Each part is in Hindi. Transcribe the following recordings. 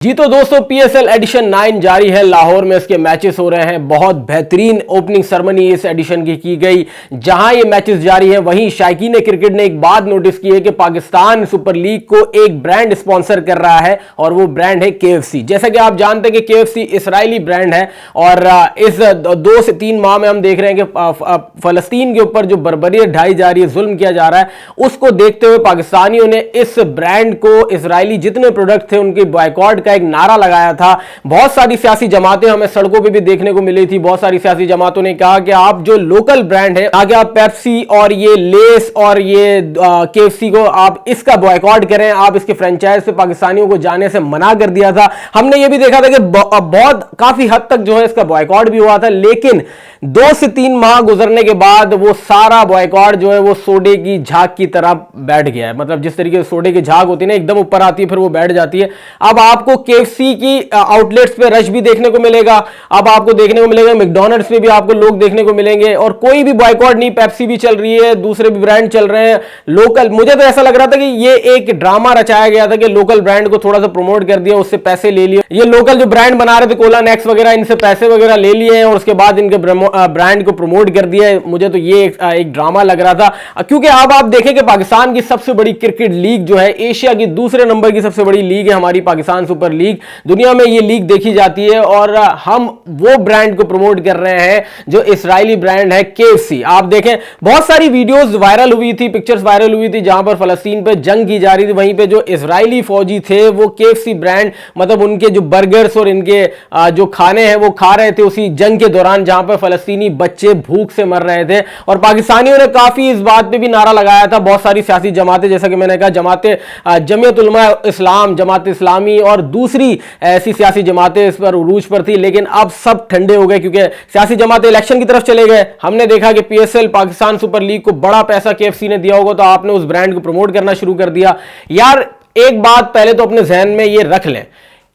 जी तो दोस्तों पीएसएल एडिशन 9 जारी है। लाहौर में इसके मैचेस हो रहे हैं। बहुत बेहतरीन ओपनिंग सेरेमनी इस एडिशन की गई। जहां ये मैचेस जारी हैं वहीं शायकीन क्रिकेट ने एक बात नोटिस की है कि पाकिस्तान सुपर लीग को एक ब्रांड स्पॉन्सर कर रहा है और वो ब्रांड है केएफसी। जैसा कि आप जानते हैं कि केएफसी इसराइली ब्रांड है और इस 2 से 3 माह में हम देख रहे हैं कि फलस्तीन के ऊपर जो बर्बरियत ढाई जा रही है, जुल्म किया जा रहा है, उसको देखते हुए पाकिस्तानियों ने इस ब्रांड को, इसराइली जितने प्रोडक्ट थे उनकी बॉयकॉट एक नारा लगाया था। बहुत सारी सियासी जमातें हमें सड़कों पे भी देखने को मिली थी। बहुत सारी सियासी जमातों ने कहा कि आप जो लोकल ब्रांड है, आगे आप पेप्सी और ये लेस और ये केएफसी को आप इसका बॉयकॉट करें, आप इसके फ्रेंचाइज पे पाकिस्तानियों को जाने से मना कर दिया था। हमने ये भी देखा था कि बहुत काफी हद तक जो है इसका बॉयकॉट भी हुआ था, लेकिन 2 से 3 माह गुजरने के बाद वो सारा बॉयकॉट जो है वो सोडे की झाग की तरह बैठ गया है। मतलब जिस तरीके से सोडे की झाग होती है ना, एकदम ऊपर आती है फिर वो बैठ जाती है। अब आपको केएफसी की आउटलेट्स पे रश भी देखने को मिलेगा। अब आपको देखने को मिलेगा मैकडॉनल्ड्स पे भी आपको लोग देखने को मिलेंगे और कोई भी बॉयकॉट नहीं। पेप्सी भी चल रही है, दूसरे भी ब्रांड चल रहे हैं लोकल। मुझे तो ऐसा लग रहा था कि ये एक ड्रामा रचाया गया था कि लोकल ब्रांड को थोड़ा सा प्रमोट कर दिया, उससे पैसे ले लिए। ये लोकल जो ब्रांड बना रहे थे कोला नेक्स वगैरह, इनसे पैसे वगैरह ले लिए हैं और उसके बाद इनके ब्रांड को प्रमोट कर दिया है। मुझे तो ये एक ड्रामा लग रहा था, क्योंकि अब आप देखें कि पाकिस्तान की सबसे बड़ी क्रिकेट लीग जो है, एशिया की दूसरे नंबर की सबसे बड़ी लीग है हमारी पाकिस्तान सुपर लीग। दुनिया में ये लीग देखी जाती है और हम वो ब्रांड को प्रमोट कर रहे हैं जो इसराइली ब्रांड है केएफसी। आप देखें बहुत सारी वीडियोस वायरल हुई थी, पिक्चर्स वायरल हुई थी जहां पर फलस्तीन पे जंग की जा रही थी। वहीं पे जो इसराइली फौजी थे वो केएफसी ब्रांड, मतलब उनके जो बर्गर्स और इनके जो खाने हैं वो खा रहे थे उसी जंग के दौरान, जहां पर फलस्तीनी बच्चे भूख से मर रहे थे। और पाकिस्तानियों ने काफी इस बात पे भी नारा लगाया था। बहुत सारी सियासी जमातें, जैसा कि मैंने कहा, जमीयत उलमा इस्लाम, जमात इस्लामी और दूसरी ऐसी सियासी जमातें इस पर उरूज पर थी, लेकिन अब सब ठंडे हो गए क्योंकि सियासी जमातें इलेक्शन की तरफ चले गए। हमने देखा कि पीएसएल पाकिस्तान सुपर लीग को बड़ा पैसा केएफसी ने दिया होगा, तो आपने उस ब्रांड को प्रमोट करना शुरू कर दिया। यार एक बात पहले तो अपने जहन में ये रख लें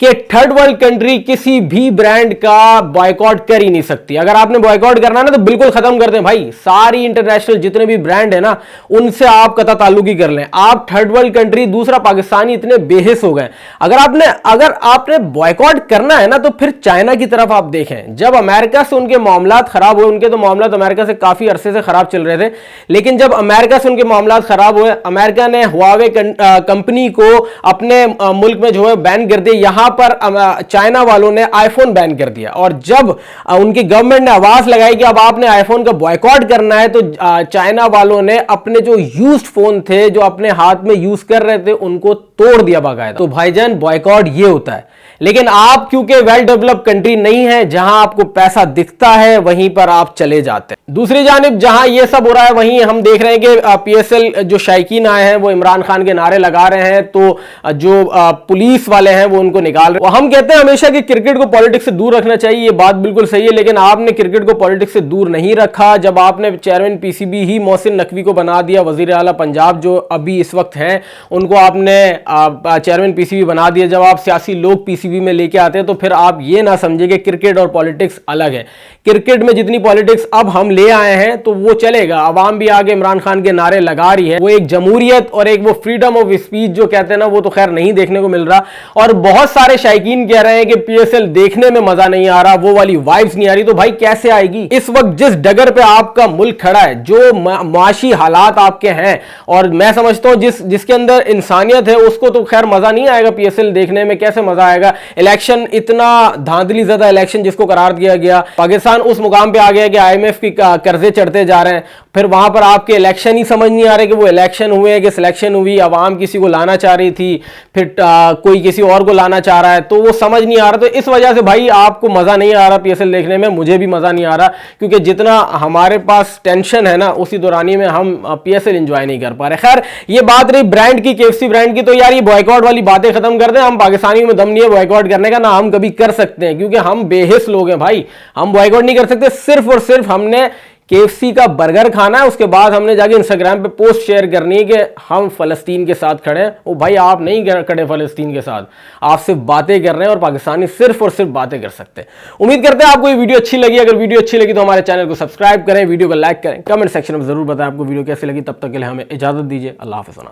कि थर्ड वर्ल्ड कंट्री किसी भी ब्रांड का बॉयकॉट कर ही नहीं सकती। अगर आपने बॉयकॉट करना है ना तो बिल्कुल खत्म कर दें भाई। सारी इंटरनेशनल जितने भी ब्रांड है ना उनसे आप कता ताल्लुक ही कर लें। आप थर्ड वर्ल्ड कंट्री, दूसरा पाकिस्तानी इतने बेहिस हो गए। अगर आपने बॉयकॉट करना है ना तो फिर चाइना की तरफ आप देखें। जब अमेरिका से उनके मामलात खराब हुए, उनके तो मामलात अमेरिका से काफी अरसे से खराब चल रहे थे, लेकिन जब अमेरिका से उनके मामलात खराब हुए, अमेरिका ने हुआवे कंपनी को अपने मुल्क में जो है बैन कर दिया। यहां पर चाइना वालों ने आईफोन बैन कर दिया और जब उनकी गवर्नमेंट ने आवाज लगाई कि अब आपने आईफोन का बॉयकॉट करना है, तो चाइना वालों ने अपने जो यूज्ड फोन थे, जो अपने हाथ में यूज कर रहे थे, उनको तोड़ दिया बाकायदा। तो भाईजान बॉयकॉट ये होता है। लेकिन आप क्योंकि वेल डेवलप कंट्री नहीं है, जहां आपको पैसा दिखता है वहीं पर आप चले जाते हैं। दूसरी जानिब जहां ये सब हो रहा है वहीं हम देख रहे हैं कि पीएसएल जो शायकीन आए हैं वो इमरान खान के नारे लगा रहे हैं, तो जो पुलिस वाले हैं वो उनको निकाल रहे हैं। हम कहते हैं हमेशा कि क्रिकेट को पॉलिटिक्स से दूर रखना चाहिए, ये बात बिल्कुल सही है, लेकिन आपने क्रिकेट को पॉलिटिक्स से दूर नहीं रखा। जब आपने चेयरमैन पीसीबी ही मोहसिन नकवी को बना दिया, वजीर आला पंजाब जो अभी इस वक्त हैं उनको आपने चेयरमैन पीसीबी बना दिया। जब आप सियासी लोग पीसीबी में लेके आते हैं तो फिर आप ये ना समझे कि क्रिकेट और पॉलिटिक्स अलग है। क्रिकेट में जितनी पॉलिटिक्स अब हम ले आए हैं तो वो चलेगा। अवाम भी आगे इमरान खान के नारे लगा रही है। वो एक जमहूरियत और एक वो फ्रीडम ऑफ स्पीच जो कहते हैं ना, वो तो खैर नहीं देखने को मिल रहा। और बहुत सारे शायकीन कह रहे हैं कि पीएसएल देखने में मजा नहीं आ रहा, वो वाली वाइब्स नहीं आ रही। तो भाई कैसे आएगी? इस वक्त जिस डगर पे आपका मुल्क खड़ा है, जो माशी हालात आपके हैं, और मैं समझता हूं जिसके अंदर इंसानियत है उसको तो खैर मजा नहीं आएगा पीएसएल देखने में। कैसे मजा आएगा? इलेक्शन, इतना धांधली ज्यादा इलेक्शन जिसको करार दिया गया, पाकिस्तान उस मुकाम पे आ गया कि आईएमएफ की कर्जे चढ़ते जा रहे हैं। फिर वहां पर आपके इलेक्शन ही समझ नहीं आ रहे कि वो इलेक्शन हुए कि सिलेक्शन हुई। आवाम किसी को लाना चाह रही थी, फिर कोई किसी और को लाना चाह रहा है, तो वो समझ नहीं आ रहा। तो इस वजह से भाई आपको मजा नहीं आ रहा पीएसएल देखने में, मुझे भी मजा नहीं आ रहा, क्योंकि जितना हमारे पास टेंशन है ना उसी दौरानी में हम पीएसएल एंजॉय नहीं कर पा रहे। खैर ये बात रही ब्रांड की, केएफसी ब्रांड की। तो यार ये बॉयकॉट वाली बातें खत्म कर दें। हम पाकिस्तानियों में दम नहीं है बॉयकॉट करने का, ना हम कभी कर सकते हैं, क्योंकि हम बेहिस लोग हैं भाई। हम बॉयकॉट नहीं कर सकते। सिर्फ और सिर्फ हमने केएफसी का बर्गर खाना है, उसके बाद हमने जाके इंस्टाग्राम पे पोस्ट शेयर करनी है कि हम फलस्तीन के साथ खड़े हैं। ओ भाई आप नहीं खड़े फलस्तीन के साथ, आप सिर्फ बातें कर रहे हैं और पाकिस्तानी सिर्फ और सिर्फ बातें कर सकते हैं। उम्मीद करते हैं आपको ये वीडियो अच्छी लगी। अगर वीडियो अच्छी लगी तो हमारे चैनल को सब्सक्राइब करें, वीडियो को लाइक करें, कमेंट सेक्शन में जरूर बताएं आपको वीडियो कैसी लगी। तब तक के लिए हमें इजाजत दीजिए। अल्लाह हाफ़िज़।